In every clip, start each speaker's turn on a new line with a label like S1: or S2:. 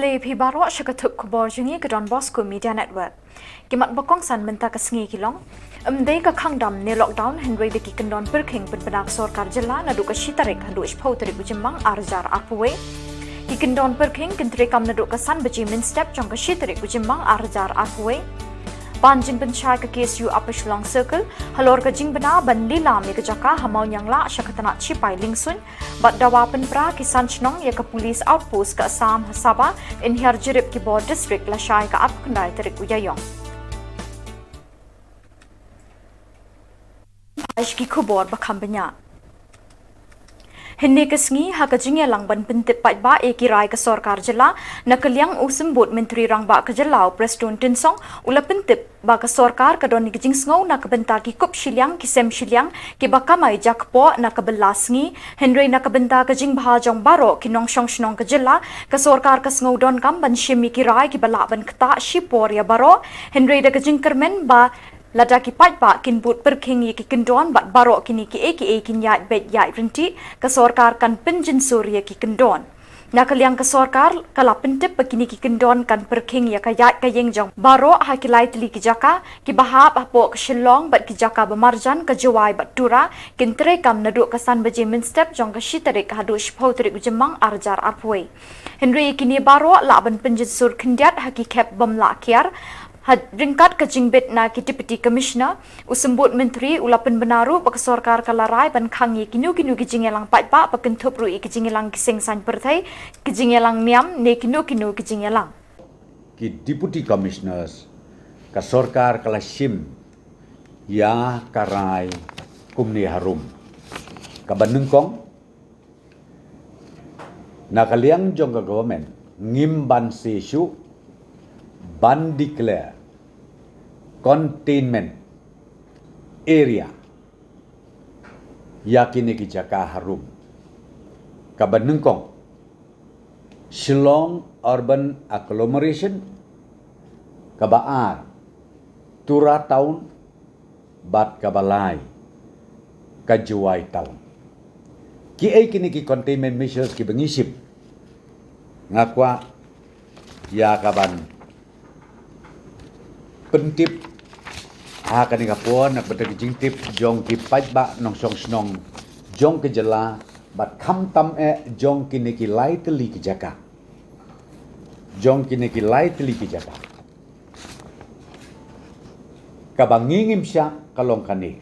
S1: Malay Pi Barok Shakatuk Kubor Jungi Kadon Bosco Media Network. Kimat Bokong San Menta Kasngi Kilong. Day ka Kangdam ne lockdown Henry de Kikendon Perking Penbenak Sorkar Jela Naduka Shitarik Handuish Potrik Ujimang Arjar Arpuwe. Kikendon Perking Kentrekam Naduka San Bajimin Step Jongka Shitarik Ujimang Arjar Arpuwe. Banjin Benchai ke KSU Upper Shillong Circle, halor ke jing bena ban lila me ke jaka hamau nyang la syakatana cipai lingsun, bat dawa penpra kisan chnong ya ke polis outpost ke Assam Sabah in Hiar Jirip ki Bor District la syai ke ap kendai terik uyayong. Aish ki kubor bakam benya. Hindi kesngi ha kajingya lang ban pentip pat ba kirai ke Sorkar Jela nakaliang usembut Menteri Rang ba ke Jelau Preston Tinsong ula pentip ba ke Sorkar ke doni kejing sngow nak benta ki kup Shiliang ki sem Shiliang ki bakamai jakpo nak belasngi Henry nak benta kejing bahajong baro ki nong shong shnong ke Jela ke Sorkar ke sngow don kam ban shimi kirai ki balak ban keta shipor ya baro Henry da kejing kermen ba lada ki pat ba kin but perking ki kendon bat barok kini ki kin yat bet yat rinti ke Sorkar kan penjin surya ki kendon nakaliang ke Sorkar kala pentip begini ki kendon kan perking ya kayat kayeng jong barok hakilai teli ki jaka ki bahap apo ke Shillong bat ki jaka bemarjan ke Jawai bat tura kin terekam naduk kesan bejimin step jong ke shitarik hadu shpotrik ujemang arjar arpwe Henry kini barok la ban penjin sur kendiat hakikap bamla kiar ringkat ke jingbet na ki Deputy Commissioner usembut Menteri ulapan benaru pak Sorkar kalarai ban khangi kinu ki jingelang pat pa pakentup rui ki jingelang kiseng san pertai ki jingelang niam ne kinu ki jingelang
S2: ki Deputy Commissioners ka Sorkar kala sim ya karai kumni harum ka banengkong nakaliang jong ka government ngimban sesu ban declare containment area yakini ki jaka harum kabanengkong Shillong urban agglomeration kabaar tura town bat kabalai kajuai town ki kini ki containment measures ki bengisip ngakwa ya kaban pentip akan ikapon nak betul jingtip jong ki pajba nong song snong jong ke Jela bat kham tam jong kini ki lai teli ki jaka jong kini ki lai teli ki jaka kabangingim sya kalong kani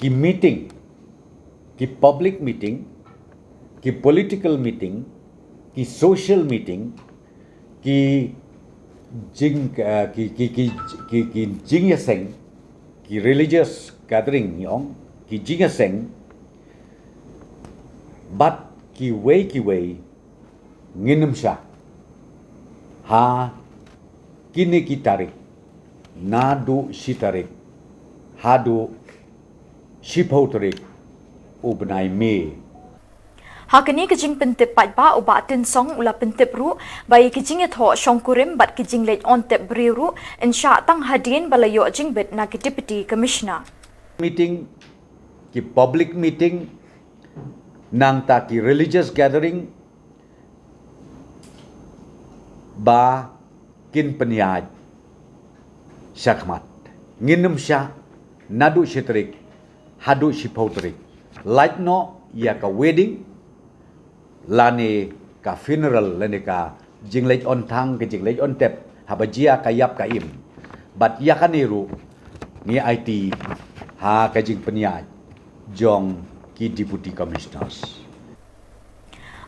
S2: ki meeting ki public meeting ki political meeting ki social meeting ki jing jing yaseng ki religious gathering yong ki jing yaseng bat ki way nginum sha ha kini ki tarik nadu shitarik hadu shiphotarik ubnai me
S1: Hakini kejing pentip pat ba uba tinsong ula pentip ru bayi kejing tho shongkurim bat kejing lej on tep briru insya tang hadin balayo jingbet na ki Deputy Commissioner
S2: meeting ki public meeting nang ta ki religious gathering ba kin penyaj syakmat nginum sya nadu shitrik hadu shipotrik like no ya ka wedding lani ka funeral lani ka jinglej on thang ke jinglej on tep habajia kayap ka im bat ya kaniru ni IT ha ka jing penyaj jong ki Deputy Commissioners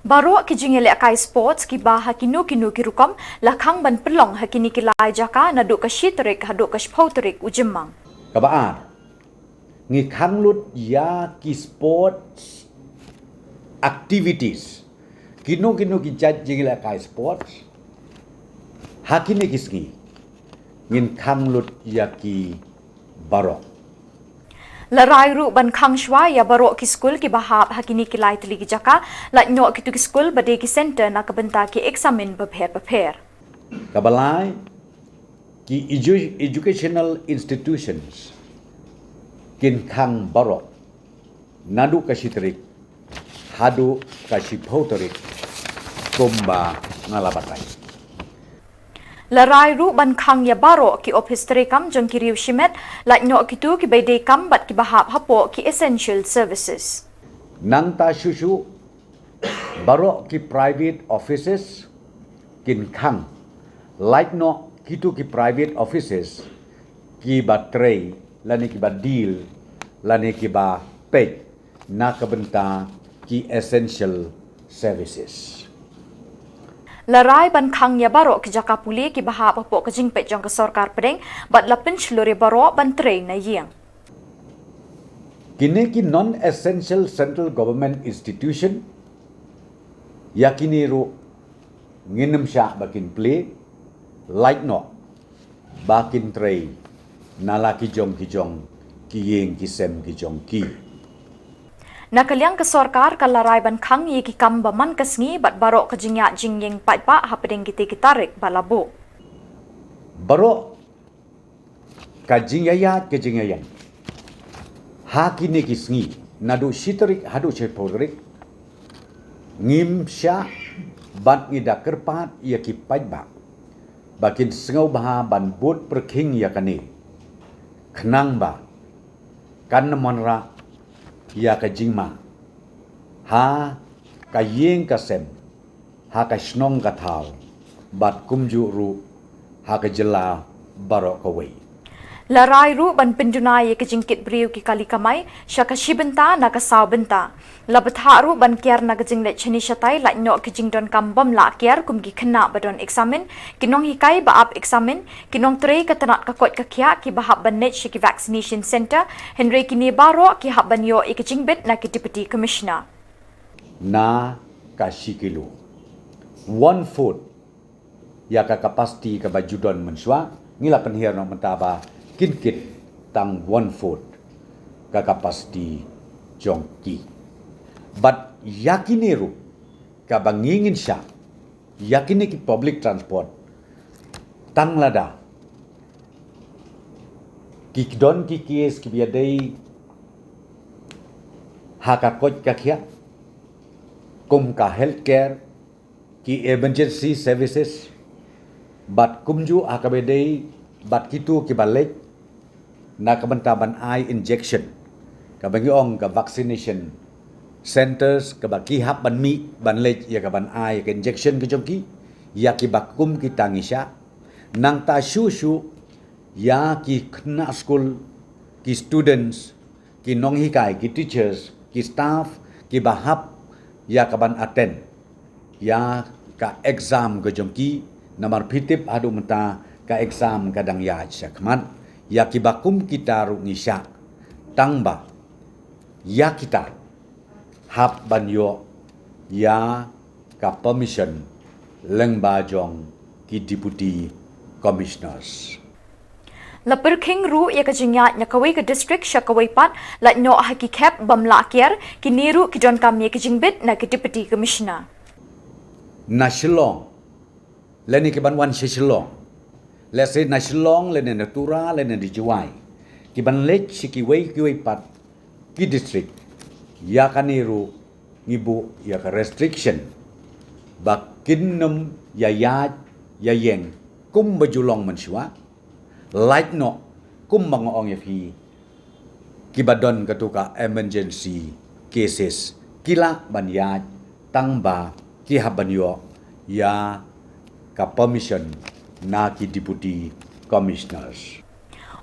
S1: Baru kijing elek kai sports ki bah kinu ki rukam lakhang ban pelong hakini ki lai jaka nadu ka shitrik hadu ka shpotrik ujemang
S2: kabaar ngi khanglut ya ki sports activities kinu ki jat jingla kai sports hakini kisngi ngin khanglut yaki barok
S1: Larai ru ban khang shwa ya barok ki school ki bahap hakini ki lai tli ki jaka la no ki tu ki school bade ki center na ka benta ki examen prepare
S2: kabalai ki educational institutions kin khang barok nadu kasitrik hadu kasiphotorik kumba ngalabatay.
S1: Larai ru ban khang ya baro ki office terekam jong ki riu shimet lak no ki tu ki baide kam bat ki bahap hapo ki essential services.
S2: Nang ta shushu baro ki private offices kin khang like no kitu ki private offices ki ba tray lani ki ba deal lani ki ba pay na kabenta ki essential services.
S1: Larai ban khang ya baro ki jaka puli ki bahap hapo ka jing pe jong ka sarkar pedeng bat lapin chlore baro ban train na yang.
S2: Kini ki non-essential central government institution yakini ru nginem sya bakin play like no bakin tray nala ki jong ki yeng ki sem ki jong ki.
S1: Nakaliang ka sarkar ka larai ban khang ye ki kam ba man kasngi bat baro ka jingya jingyeng pai pa hapedeng kite kitarik balabo.
S2: Baro ka jingyaya ke jingyayan. Ha kini ki sngi nadu shiterik hadu cheporik ngim sya bat ngida kerpat ya ki pai ba. Bakin sengau baha ban bot perking ya kani. Kenang ba kan monra ya ka jingma ha ka yeng ka sem ha ka snong ka thal bat kumju ru ha ka jela baro ka wei.
S1: Larai ru ban pendunai ke jingkit briu ki kali kamai syaka shibenta na ka saw benta labatha ru ban kiar na gajing le chini shatai la no ki jingdon kambam la kiar kum ki khna badon examen kinong hikai ba up examen kinong trei ka tanat ka kot ka khya ki bahab ban net ki vaccination center henry kini baro ki hab ban yo ik jingbet na ki deputy commissioner
S2: Na ka shikilo 1/4 ya ka kapasiti ka bajudon menswa ngila penhir no mentaba kinkit tang 1/4 ka kapasiti jongki. But yakini ru ka bangingin sya yakini ki public transport tang lada ki don ki kies ki biadai hakakot ka khia kum ka healthcare ki emergency services bat kumju akabedai bat kitu ki balek na kabentaban eye injection kabangiong ka vaccination centers ka bakihap ban mi ban lej ya ka ban eye ka injection ka jongki ya ki bakum ki tangisha nang ta shu ya ki khna school ki students ki nong hikai ki teachers ki staff ki bahap ya ka ban attend ya ka exam ka jongki namar pitip adu menta ka exam kadang ya syakmat ya ki bakum kita ru ngisya tangba ya kita hap banyo ya ka permission leng bajong ki deputy commissioners.
S1: Lapir king ru ya ka jingya nyakawai ka district syakawai pat la no haki kep bam la kiar ki niru ki don kam ye ki jingbet na ki deputy commissioner.
S2: Na Shillong leni ki ban wan Shillong. Let's say na Shillong leni natura leni di Juwai. Ki ban lech si ki wei pat ki district ya kaniru ngibu ya ka restriction bakin nem ya yeng kum bajulong mensua like no kum mangoong ya fi ki badon katuka emergency cases kila ban ya tangba ki habanyo ya ka permission na ki deputy commissioners.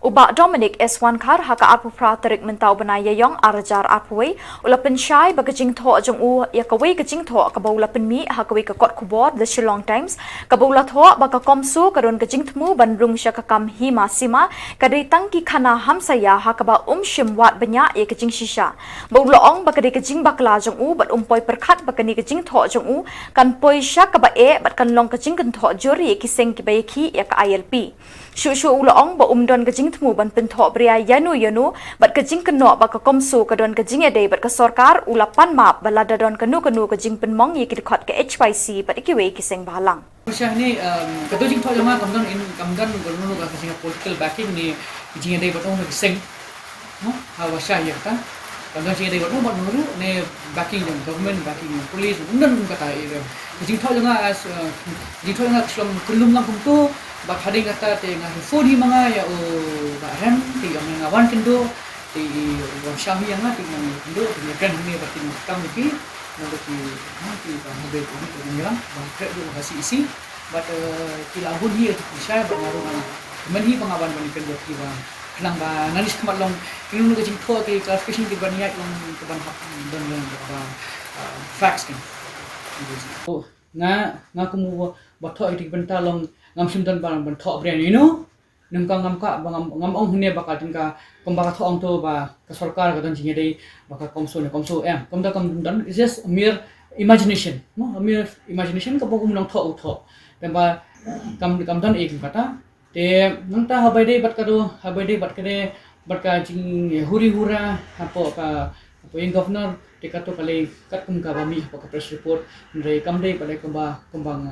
S1: Ubak Dominic S1 kar haka arpu praterik mentau benaya yong arajar arpuwe ulapen syai bagajing tho jong u ya kawai gajing tho ka baulapen mi hakawai ka kot kubor the Shillong Times ka baula tho baka komsu karon gajing tmu bandrung sya ka kam hima sima kadai tangki khana hamsaya hakaba shim wat banya ya gajing shisha baula ong baka de gajing bakla jong u bat poi perkhat baka ni gajing tho jong u kan poi sya ka ba e bat kan long gajing kan tho jori ki seng ki bayaki ya ka ILP shu ula ong ba don gajing tmu ban pentho bria yanu bat kajing keno ba ka komsu ka don kajing ade bat ka sarkar ulapan map balada don kanu kajing penmong ye ki khot ka HYC bat ikiwe ki seng balang
S3: Syah ni ketua tho jama kamdan gulunu ka political backing ni jing ade bat ong seng no hawa syah ya ta kamdan sih ada buat nuru ne backing yang government backing yang police undan kata itu jing thau janga as jing thau janga selom kulum lang kumtu bak hading kata te ngah fodi manga ya o ba ram ti yang ngawan kendo ti wan syami yang ti nang kendo ti kan ni ba ti kam ni nanti nanti bahagia itu menjelang bahagia itu hasil isi, but kila abun hier saya pengaruhan meni pengawan banikan buat kita kenang ba nalis kemat long ini nunggu jing thua ke clarification ke baniak long ke ban hak dan facts kan oh nga kamu buat thua itu bentar long ngam sundan ban thua brand you know nungkang ngam ka ngam ong hune bakal tingka kembang thua ong to ba ke sarkar ka dan jinge dei bakal komso komda kam dan is just a mere imagination no a mere imagination ka bokum long thua dan ba kam dan ek kata te nanta habai dei bat kade bat ka jing huri hura apa yang governor te kato kale kat kum ka bami apa ka press report ndai kam dei pale kembang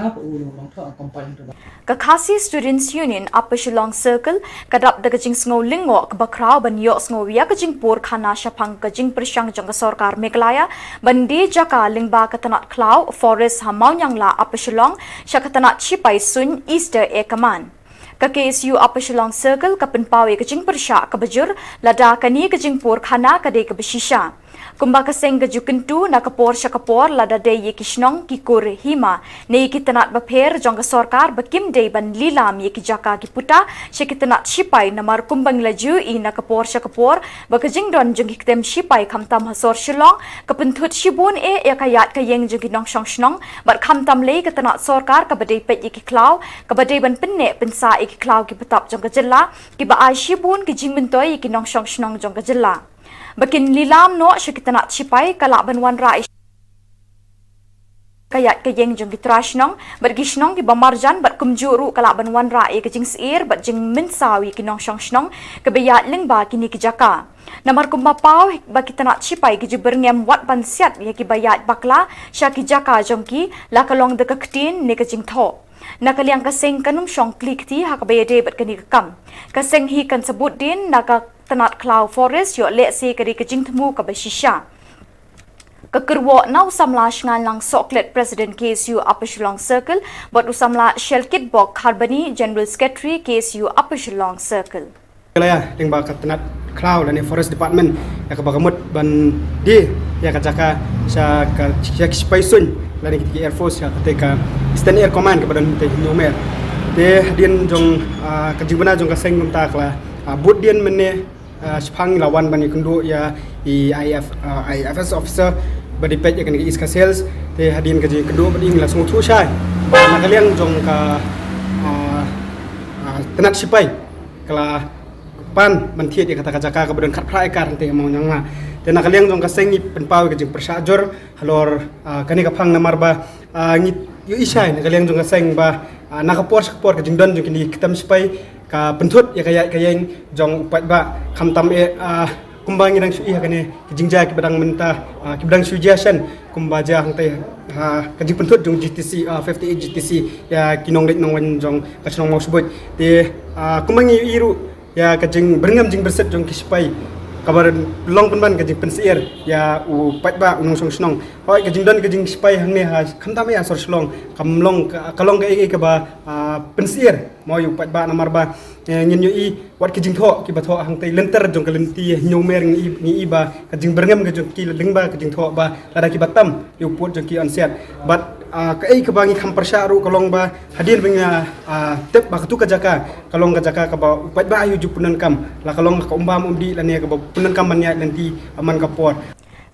S3: apa ulo long thua kompai to
S1: Kakasi Students Union Upper Shillong Circle kadap da kajing sngo lingo kabakrao ban yo sngo ya kajing pur khana shapang kajing persyang jang sarkar Meghalaya bandi jaka lingba katanat klau forest hamau yang la Upper Shillong syakatanat chipai sun Easter Ekaman ka KSU Upper Shillong Circle kapen pawe kajing persya kabajur lada kani kajing pur khana kade kabashisha kumba kaseng gaju kentu na kapor syakapor lada de ye kishnong kikur hima ne kitanat baper jong sarkar bakim de ban lilam ye kijaka kiputa syakitanat shipai namar kumbang laju I na kapor syakapor bakajing don jong kitem shipai khamtam hasor Shillong kapenthut shibun yakayat kayeng jong kinong shong shnong bat khamtam le kitanat sarkar kabade pet ye kiklau kabade ban penne pensa ye kiklau kiputap jong kajilla kiba ai shibun kijing mentoy ye kinong shong shnong jong kajilla Bakin lilam no syakitanat sipai kalak banwan rai kayat kayeng jong gitrashnong bergishnong ki bamarjan bat kumjuru kalak banwan rai kajing seir bat jing mensawi kinong shong shnong kebayat lingba kini kijaka namar kumbapau bakitanat sipai ki berngem wat bansiat ya ki bayat bakla syaki jaka jongki la kalong de kaktin ne kajing tho nakaliang kaseng kanum shong klik ti hakabayade bat kani kam kaseng hi kan sebut din naka tanat cloud forest yo le se kari kajing temu ka bashisha kekerwo nau samla shngan lang soklet president KSU Upper Shillong Circle bot usamla shelkit bok harbani general secretary KSU Upper Shillong Circle
S4: Meghalaya lingba tanat cloud dan forest department ya kabagamut ban di ya kajaka sa ka spaisun lani ki air force ya ketika eastern air command kepada te nomer de din jong kajibuna jong kaseng ngumta kla bud din menne Sepang lawan bani kundu ya IFS officer badi pet ya kan iska sales te hadin kaji kedua badi langsung tu syai nak kalian jong ka tenat sipai kala pan mantiet ya kata jaka ka badan khat phrai kar te mau nyanga te nak kalian jong ka sengi penpau kaji persajor halor kani ka phang namar ba ngit yu isai nak kalian jong ka seng ba nak kapor kaji don jong kini kitam sipai ka penthut ya kayeng jong upat ba khamtam kumbang irang sui hakane kijingja ki badang menta ki badang sujasan kumbaja hang te kajing penthut jong GTC 58 GTC ya kinong dek nong wan jong kasnong mau sebut te kumbang iru ya kajing berngam jing berset jong kispai kabaran long penban kajing pensier ya upat ba unong song snong hoi kajing don kajing spai hang ne khamtam ya sor slong kamlong kalong ke ke ba pensier mau yu pat ba namar ba ngin yu I wat kajing tho ki ba tho hang tai lenter jong kalenti nyomer ngi ba kajing berngam kajing ki lingba kajing tho ba lada ki batam yu put jong ki onset but kai ke bangi kham persyaru kalong ba hadir bengnya tep ba tu kajaka kalong kajaka ka ba pat ba ayu jupunan kam la kalong ka umbam umdi la ne ka ba punan kam manya lenti aman kapor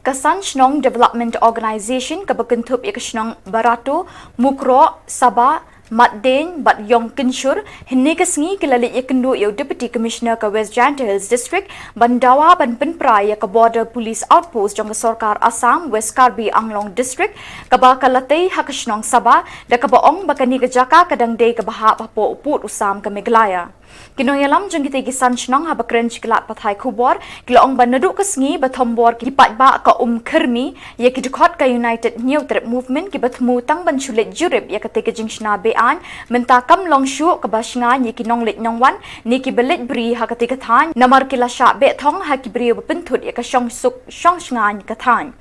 S1: Kasan Shnong Development Organization kabakentup ikashnong Barato Mukro Sabah Matden Bat Yong Kinshur hinni kasngi kilali ikendu yo Deputy Commissioner ka West Janta Hills District Bandawa ban penpra ya ka Border Police Outpost jong sarkar Assam West Karbi Anglong District ka ba kalatay hakashnong Sabah da ka baong bakani ka jaka kadang day ka baha papo uput usam ka Meghalaya Kinoyalam jong kita gisan shnong habakren chiklat pathai khubor kilaong banaduk kasngi bathombor ki patba ka kermi ya ki dukhat ka United New Trip Movement ki bathmu tang ban chulet jurib ya ka teke jingshna be an mentakam long shu ke basnga ni kinong let nyong wan ni ki belet bri ha ketika than namar kila sha be thong ha ki bri bentut ya ka shong suk shong snga ni ka than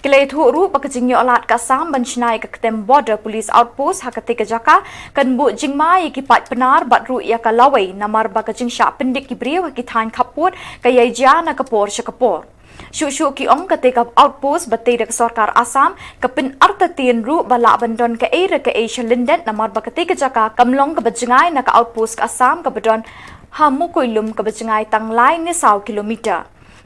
S1: Kilai thu ru pakajing yo alat ka sam banchnai ka ketem border police outpost ha ketika jaka kan bu jingma ki pat penar bat ru ya ka lawai namar bakajing sha pendik ki bri ki than khaput ka yai jana ka por shakapor Shu ki ong ketika outpost batei dak sarkar Assam kapin arta tien ru bala bandon ka era ka Asia Linden namar ba ketika jaka kamlong ka bajingai na ka outpost ka Assam ka badon ha mukoilum ka bajingai tanglai ni 100 kilometer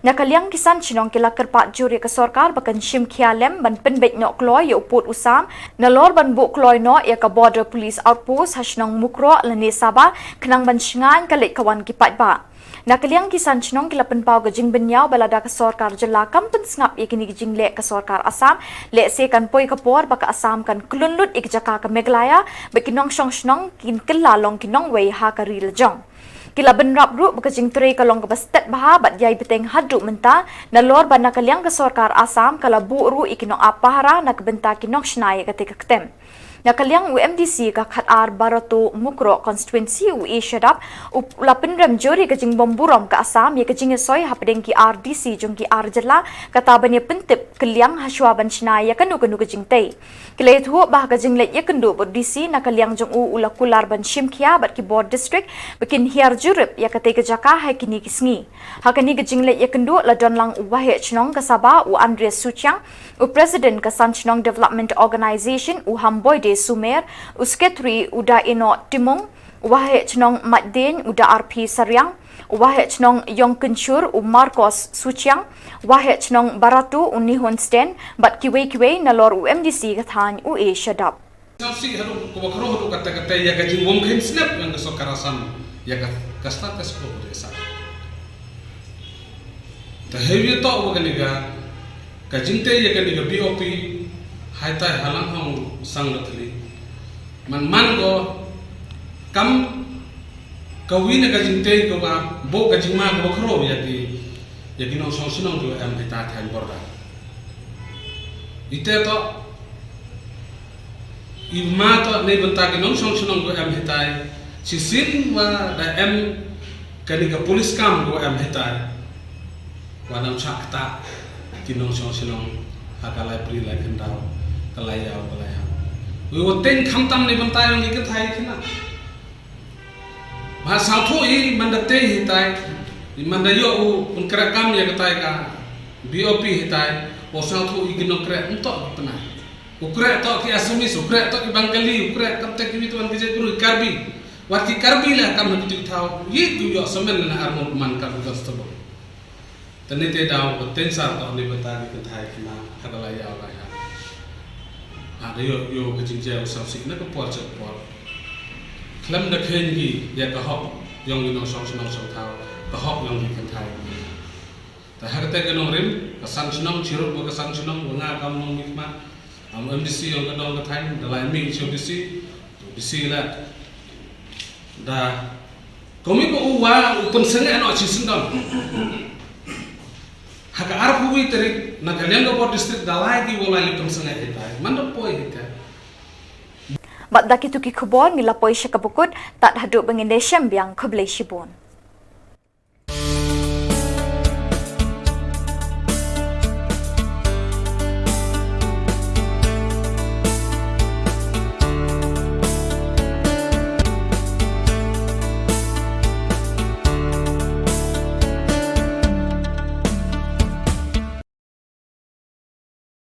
S1: Nakaliang kisan chinong kila kerpat juri ka sarkar bakan shim khialem ban penbet nyok kloy ya uput usam nalor ban bu kloy no ya ka border police outpost hasnong mukro lani saba kenang ban shingan kalit kawan kipat ba Nakaliang kisan chinong kila penpau ka jing benyau balada ka sarkar jela kampen ngap ya kini jing le ka sarkar Assam le se kan poi ka por baka Assam kan klunlut ik jaka ka Meghalaya bekinong shong shnong kin kelalong kinong wei ha ka ril jong Kila benrap ru bekajing teri kalong ke bastet baha bat yai beteng haduk menta nalor ban nakaliang ke sarkar Assam kala bu ru ikinong apahara nak benta kinong shnai ketika ketem Nakaliang UMDC ka khatar Barato Mukro constituency UI shadap ulapin rem jori kajing bomburom ka Assam ya kajing soy hapdeng ki RDC jong ki Arjala kata banya pentip keliang haswa ban shnai ya kanu kajing tei Kilai thu bah kajing let ya kendu bod DC nakaliang jong ulakular ban shimkhia bat ki board district bikin hiar jurup ya ketika jaka hai kini kisngi hakani kajing let ya kendu la don lang uwahe chnong ka Sabah u Andreas Suchang u president ka Sanchnong Development Organization u Hamboy de Sumer usketri uda ino timung wahe chnong Madden uda RP Saryang wahe chnong Yongkenchur u Marcos Suchiang wahe chnong Baratu u Nihon Sten bat kiwe nalor UMDC kathan u e shadap
S5: Samsi haru ko bakro haru kata-kata ya gajing wong khen snap yang ke sarkar Assam ya ka status ko desa ta heavy to wa kaniga gajing te ya kaniga BOP haitai halang hong sang lathli man go kam kawina gajing te ko ba bo gajing ma ko bakro ya ki no song sinong do am hita than borda ite to Ima to ne benta ki nong song sinong do am hitai sisin wa da am kaniga police kam go am hitai wa nam chakta ki nong song sinong hakalai pri lai kendau kalai yaw we woten khamtam ne benta yang ki thai khina ba sa tho i mandate hitai manda yo u unkra kam ya katai ka BOP hitai o sa tho i ki nong kre untok pena ukra to ki asumis ukra to ki bangali ukra kam tak ki tuan ki guru karbi wat ki karbi la kam na tu thau yi tu yo samen na armo man ka ko stobo tane te daw ten sa to ne bata ki thai ki na hadala ya la ya ada yo ki jing ja sa sik na ko por cha por klam da khen ki ya ka hop yong ni no song song thau ka hop yong ki kan thai ta har te ke no rim ka sang snong chirut bo ka sang snong nga kam no mikma MDC yang kedua ke time dalam MDC DC lah dah kami ko uwa upun senga no chisin dam haka arpu wi terik na kalian ko district dalai di wala li pun senga kita manda poi kita
S1: Bat daki tuki kubon nila poi syakabukut tak haduk bengin desem biang keblai shibon